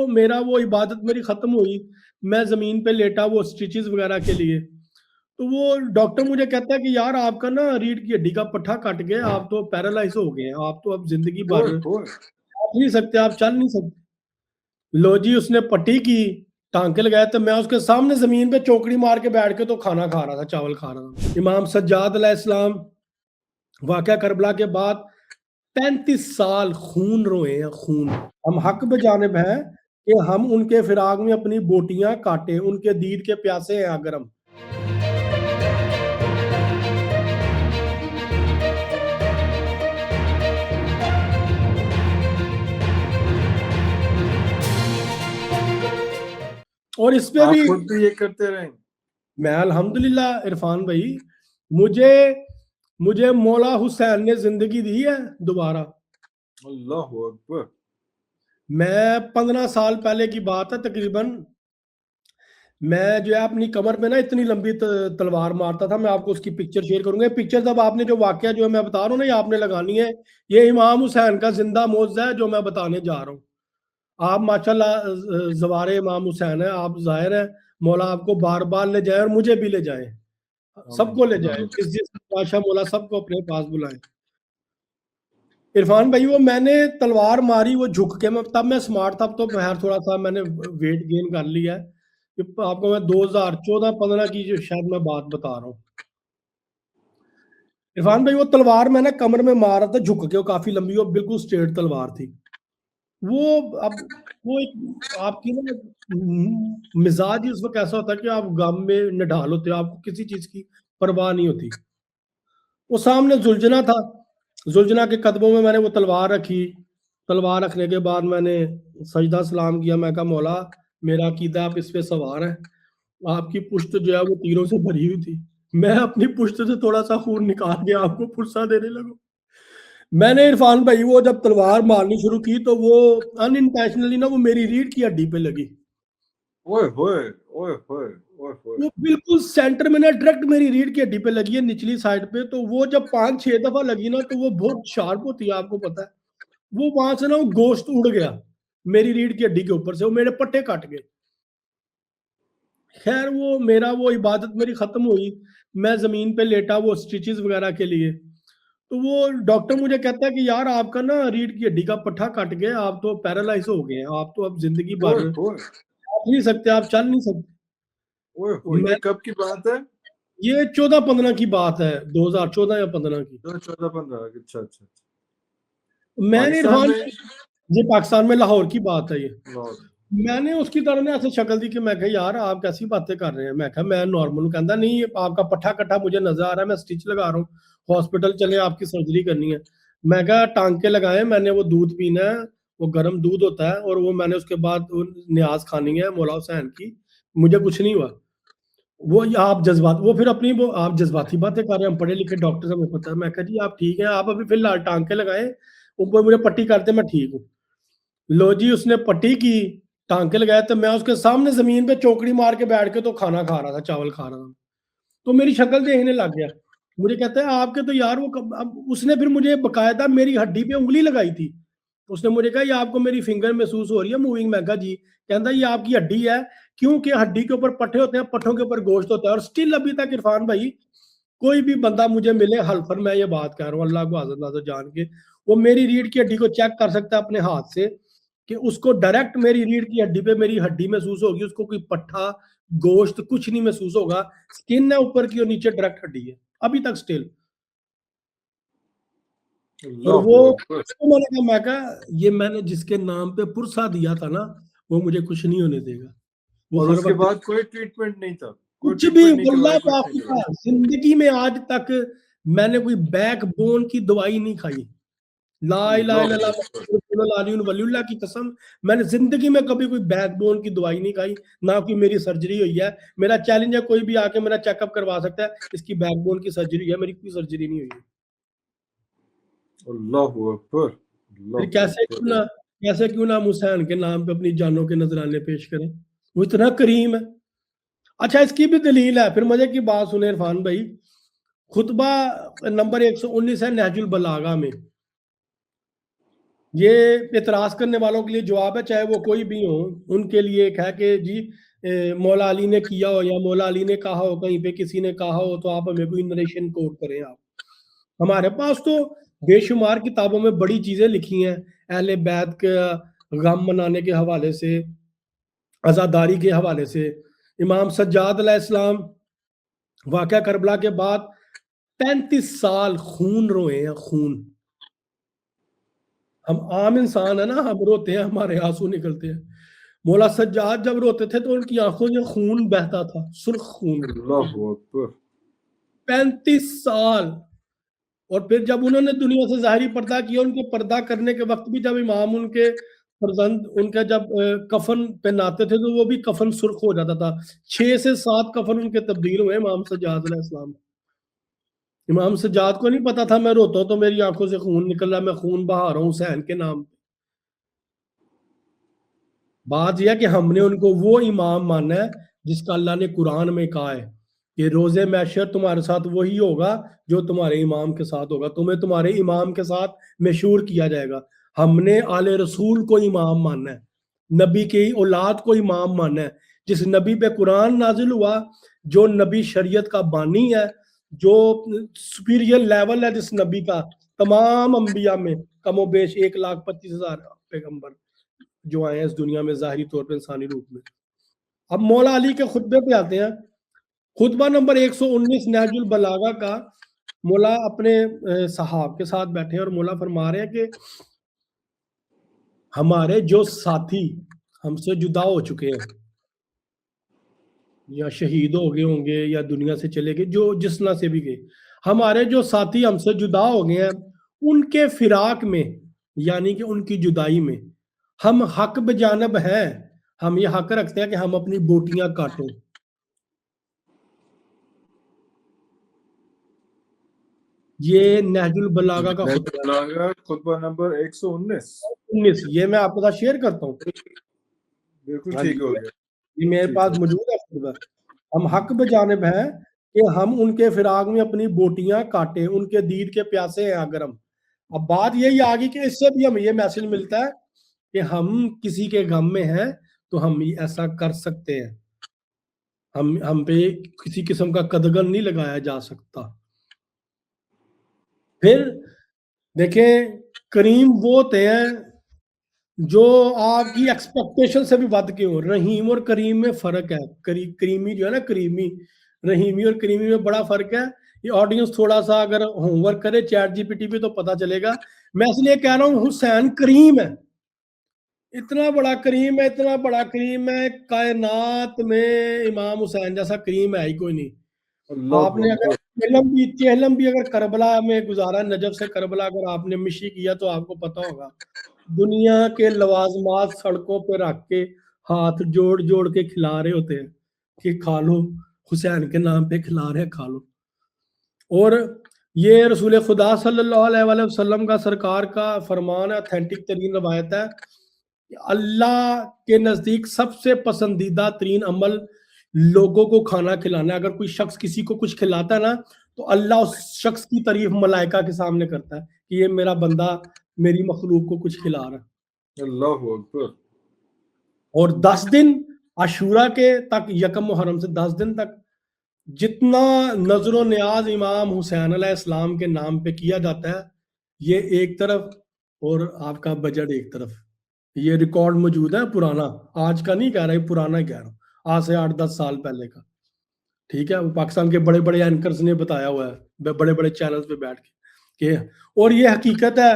मेरा वो इबादत मेरी खत्म हुई, मैं जमीन पे लेटा वो स्टिचेस वगैरह के लिए। तो वो डॉक्टर मुझे कहता है कि यार आपका ना रीढ़ की हड्डी का पट्टा कट गया, आप तो पैरालाइज हो गए हैं, आप तो अब जिंदगी भर ओए होए, आप नहीं सकते, आप चल नहीं सकते। लो जी, उसने पट्टी की, टांके लगाए, तो मैं उसके सामने जमीन पे चौकड़ी मार के बैठ के तो खाना खा रहा था, चावल खा रहा था। इमाम सज्जाद अलैहिस्सलाम, वाक़या करबला के बाद 35 साल खून रोए हैं, खून। हम हक बजानिब हैं कि हम उनके फिराक में अपनी बोटियां काटें, उनके दीद के प्यासे हैं अगर हम। और इस पे आप भी खुद भी ये करते रहे? मैं अल्हम्दुलिल्लाह इरफान भाई, मुझे मुझे मौला हुसैन ने जिंदगी दी है दोबारा। अल्लाह अकबर। मैं 15 साल पहले की बात है तकरीबन, मैं जो है अपनी कमर पे ना इतनी लंबी तलवार मारता था। मैं आपको उसकी पिक्चर शेयर करूंगा। पिक्चर तब आपने जो वाकया जो है मैं बता रहा हूँ ना, ये आपने लगानी है। ये इमाम हुसैन का जिंदा मौजज़ा है जो मैं बताने जा रहा हूँ। आप माशाल्लाह ज़वारे इमाम हुसैन है, आप ज़ाहिर है मौला आपको बार बार ले जाए और मुझे भी ले जाए, सबको ले जाए, जिस जिस बादशाह मौला सबको अपने पास बुलाए। इरफान भाई, वो मैंने तलवार मारी, वो झुक के, मैं तब मैं स्मार्ट था, तो बाहर थोड़ा सा मैंने वेट गेन कर लिया है। आपको मैं 2014-15 की जो शायद मैं बात बता रहा हूँ। इरफान भाई, वो तलवार मैंने कमर में मारा था झुक के, वो काफी लंबी, वो बिल्कुल स्ट्रेट तलवार थी। वो अब वो एक आपकी ना मिजाज ही उस वक्त ऐसा होता है कि आप गम में निढाल होते हो, आपको किसी चीज की परवाह नहीं होती। वो सामने जुलझना था, जुलझना के कदमों में मैंने वो तलवार रखी। तलवार रखने के बाद मैंने सजदा सलाम किया। मैं कहा मौला, मेरा अकीदा आप इस पे सवार है, आपकी पुश्त जो है वो तीरों से भरी हुई थी, मैं अपनी पुश्त से थोड़ा सा खून निकाल के आपको फुर्सा देने लगा। मैंने इरफान भाई वो जब तलवार मारनी शुरू की तो वो अनइंटेंशनली ना वो मेरी रीढ़ की हड्डी पे लगी। ओए होए, ओए होए, ओए होए। वो बिल्कुल सेंटर में ना डायरेक्ट मेरी रीढ़ की हड्डी पे लगी है, निचली साइड पे। तो वो जब 5-6 दफा लगी ना, तो वो बहुत शार्प होती है, आपको पता है। वो वहां से ना वो गोश्त उड़ गया मेरी रीढ़ की हड्डी के ऊपर से, वो मेरे पट्टे कट गए। खैर वो मेरा वो इबादत मेरी खत्म हुई, मैं जमीन पे लेटा वो स्टिचेस वगैरह के लिए। तो वो डॉक्टर मुझे कहता है कि यार आपका ना रीढ़ की हड्डी का पट्टा कट गया, आप तो पैरालाइज हो गए हैं, आप तो अब जिंदगी ओए भर होए, आप नहीं सकते, आप चल नहीं सकते। ओए होए, मैं ये कब की बात है? ये 14-15 की बात है, 2014 या 15 की। 14-15? अच्छा अच्छा अच्छा। मैंने पाकिस्तान इरफान, में? ये पाकिस्तान में लाहौर की बात है ये। लाहौर। मैंने उसकी तरह ने ऐसे शक्ल दी कि मैं कहा यार आप कैसी बातें कर रहे हैं। मैं कहा मैं नॉर्मल, कहता नहीं आपका पट्टा कट्टा मुझे नजर आ रहा है, मैं स्टिच लगा रहा हूँ, हॉस्पिटल चले आपकी सर्जरी करनी है। मैं कहा टांके लगाए, मैंने वो दूध पीना है, वो गर्म दूध होता है, और वो मैंने उसके बाद वो न्याज खानी है मौला हुसैन की, मुझे कुछ नहीं हुआ। वो आप जज्बात, वो फिर अपनी वो आप जज्बाती बातें कर रहे हैं, हम पढ़े लिखे डॉक्टर, हमें पता है। मैं कहा जी आप ठीक है, आप अभी फिलहाल टांके लगाए, ऊपर मुझे पट्टी करते, मैं ठीक हूँ। लो जी, उसने पट्टी की, टांके लगाए, तो मैं उसके सामने जमीन पे चौकड़ी मार के बैठ के तो खाना खा रहा था, चावल खा रहा था। तो मेरी शक्ल देखने लग गया, मुझे कहता है आपके तो यार वो अब उसने फिर मुझे बकायदा मेरी हड्डी पे उंगली लगाई थी। उसने मुझे कहा ये आपको मेरी फिंगर महसूस हो रही है मूविंग? मैं कहा जी। कहता ये आपकी हड्डी है, क्योंकि हड्डी के ऊपर पट्टे होते हैं, पट्टों के ऊपर गोश्त होता है। और स्टिल अभी तक इरफान भाई, कोई भी बंदा मुझे मिले हल्फर, मैं ये बात कह रहा हूँ अल्लाह को हाज़िर नाज़िर जान के, वो मेरी रीढ़ की हड्डी को चेक कर सकता है अपने हाथ से, कि उसको डायरेक्ट मेरी रीढ़ की हड्डी पे मेरी हड्डी महसूस होगी, उसको कोई पट्टा गोश्त कुछ नहीं महसूस होगा। स्किन है ऊपर की और नीचे डायरेक्ट हड्डी है, अभी तक स्टिल। और वो अल्लाह अकबर। तो मैं कहा ये मैंने जिसके नाम पे पुरसा दिया था ना, वो मुझे कुछ नहीं होने देगा। वो और हर उसके वक्त बाद कोई ट्रीटमेंट नहीं था? कोई कुछ भी, ट्रीटमेंट नहीं वल्लाह करवाई, कुछ नहीं वाक़िता करवाई? जिंदगी में आज तक मैंने कोई बैक बोन की दवाई नहीं खाई। ला इलाहा अल्लाह इल्लल्लाह अकबर। मुहम्मदुर रसूलुल्लाह अली वलीउल्लाह की कसम, मैंने जिंदगी में कभी कोई बैक बोन की दवाई नहीं खाई, ना कोई मेरी सर्जरी हुई है। मेरा चैलेंज है, कोई भी आके मेरा चेकअप करवा सकता है, इसकी बैक बोन की सर्जरी हुई है, मेरी कोई सर्जरी नहीं हुई है। अल्लाह अकबर, फिर अल्लाह अकबर। कैसे क्यों ना हम हुसैन के नाम पे अपनी जानों के नजराने पेश करें, वो इतना करीम है। अच्छा, इसकी भी दलील है, फिर मजे की बात सुने इरफान भाई। खुतबा नंबर 119 है नहजुल बलागा में। یہ اعتراض کرنے والوں کے لیے جواب ہے، چاہے وہ کوئی بھی ہو، ان کے لیے ایک ہے کہ جی مولا علی نے کیا ہو یا مولا علی نے کہا ہو، کہیں پہ کسی نے کہا ہو تو آپ ہمیں کوئی نریشن کوٹ کریں آپ. ہمارے پاس تو بے شمار کتابوں میں بڑی چیزیں لکھی ہیں اہل بیت کے غم منانے کے حوالے سے، عزاداری کے حوالے سے. امام سجاد علیہ السلام واقعہ کربلا کے بعد 35 سال خون روئے ہیں، خون. ہم عام انسان ہیں نا، ہم روتے ہیں، ہمارے آنسو نکلتے ہیں. مولا سجاد جب روتے تھے تو ان کی آنکھوں سے خون بہتا تھا، سرخ خون. اللہ اکبر. 35 سال. اور پھر جب انہوں نے دنیا سے ظاہری پردہ کیا، ان کے پردہ کرنے کے وقت بھی جب امام ان کے فرزند ان کا جب کفن پہناتے تھے تو وہ بھی کفن سرخ ہو جاتا تھا. 6 سے 7 کفن ان کے تبدیل ہوئے امام سجاد علیہ السلام. امام سجاد کو نہیں پتا تھا میں روتا ہوں تو میری آنکھوں سے خون نکل رہا ہے، میں خون بہا رہا ہوں حسین کے نام. بات یہ ہے کہ ہم نے ان کو وہ امام مانا ہے جس کا اللہ نے قرآن میں کہا ہے کہ روز محشر تمہارے ساتھ وہی ہوگا جو تمہارے امام کے ساتھ ہوگا، تمہیں تمہارے امام کے ساتھ مشہور کیا جائے گا. ہم نے آل رسول کو امام ماننا ہے، نبی کی اولاد کو امام ماننا ہے. جس نبی پہ قرآن نازل ہوا، جو نبی شریعت کا بانی ہے، جو سپیریئر لیول ہے جس نبی کا، تمام انبیاء میں کم و بیش 1,25,000 پیغمبر جو آئے ہیں اس دنیا میں ظاہری طور پہ انسانی روپ میں. اب مولا علی کے خطبے پہ آتے ہیں. خطبہ نمبر 119 نہج البلاغہ کا. مولا اپنے صحاب کے ساتھ بیٹھے ہیں اور مولا فرما رہے ہیں کہ ہمارے جو ساتھی ہم سے جدا ہو چکے ہیں یا شہید ہو گئے ہوں گے یا دنیا سے چلے گئے، جو جس نہ سے بھی گئے، ہمارے جو ساتھی ہم سے جدا ہو گئے ہیں ان کے فراق میں، یعنی کہ ان کی جدائی میں ہم حق بجانب ہیں. ہم یہ حق رکھتے ہیں کہ ہم اپنی بوٹیاں کاٹیں. یہ نہج البلاغہ کا خطبہ نمبر 119 یہ میں آپ کے ساتھ شیئر کرتا ہوں. بالکل ٹھیک ہو گیا. یہ میرے پاس موجود ہے خطبہ. ہم حق بجانب ہیں کہ ہم ان کے فراق میں اپنی بوٹیاں کاٹیں، ان کے دید کے پیاسے ہیں اگر ہم. اب بات یہی آگی کہ اس سے بھی ہمیں یہ میسج ملتا ہے کہ ہم کسی کے غم میں ہیں تو ہم ایسا کر سکتے ہیں. ہم پہ کسی قسم کا قدغن نہیں لگایا جا سکتا. پھر دیکھیں کریم وہ ہوتے ہیں جو آپ کی ایکسپیکٹیشن سے بھی ود کے ہوں. رحیم اور کریم میں فرق ہے. کریمی جو ہے نا، کریمی، رحیمی اور کریمی میں بڑا فرق ہے. یہ آڈینس تھوڑا سا اگر ہوم ورک کرے چیٹ جی پی ٹی پہ تو پتا چلے گا. میں اس لیے کہہ رہا ہوں حسین کریم ہے، اتنا بڑا کریم ہے، اتنا بڑا کریم ہے. کائنات میں امام حسین جیسا کریم ہے ہی کوئی نہیں. آپ نے اگر چہلم بھی اگر کربلا میں گزارا، نجف سے کربلا اگر آپ نے مشی کیا تو آپ کو پتا ہوگا دنیا کے لوازمات سڑکوں پہ رکھ کے ہاتھ جوڑ جوڑ کے کھلا رہے ہوتے ہیں کہ کھا لو، حسین کے نام پہ کھلا رہے کھا لو. اور یہ رسول خدا صلی اللہ علیہ وآلہ وسلم کا سرکار کا فرمان ہے، اتھینٹک ترین روایت ہے کہ اللہ کے نزدیک سب سے پسندیدہ ترین عمل لوگوں کو کھانا کھلانا ہے. اگر کوئی شخص کسی کو کچھ کھلاتا ہے نا تو اللہ اس شخص کی تعریف ملائکہ کے سامنے کرتا ہے کہ یہ میرا بندہ میری مخلوق کو کچھ کھلا رہا ہے. اللہ اکبر. اور 10 دن عاشورہ کے تک، یکم محرم سے 10 دن تک جتنا نظر و نیاز امام حسین علیہ السلام کے نام پہ کیا جاتا ہے، یہ ایک طرف اور آپ کا بجٹ ایک طرف. یہ ریکارڈ موجود ہے پرانا، آج کا نہیں کہہ رہا، پرانا کہہ رہا ہوں، آج سے 8-10 سال پہلے کا. ٹھیک ہے، وہ پاکستان کے بڑے بڑے اینکرز نے بتایا ہوا ہے، بڑے بڑے چینلز پہ بیٹھ کے. اور یہ حقیقت ہے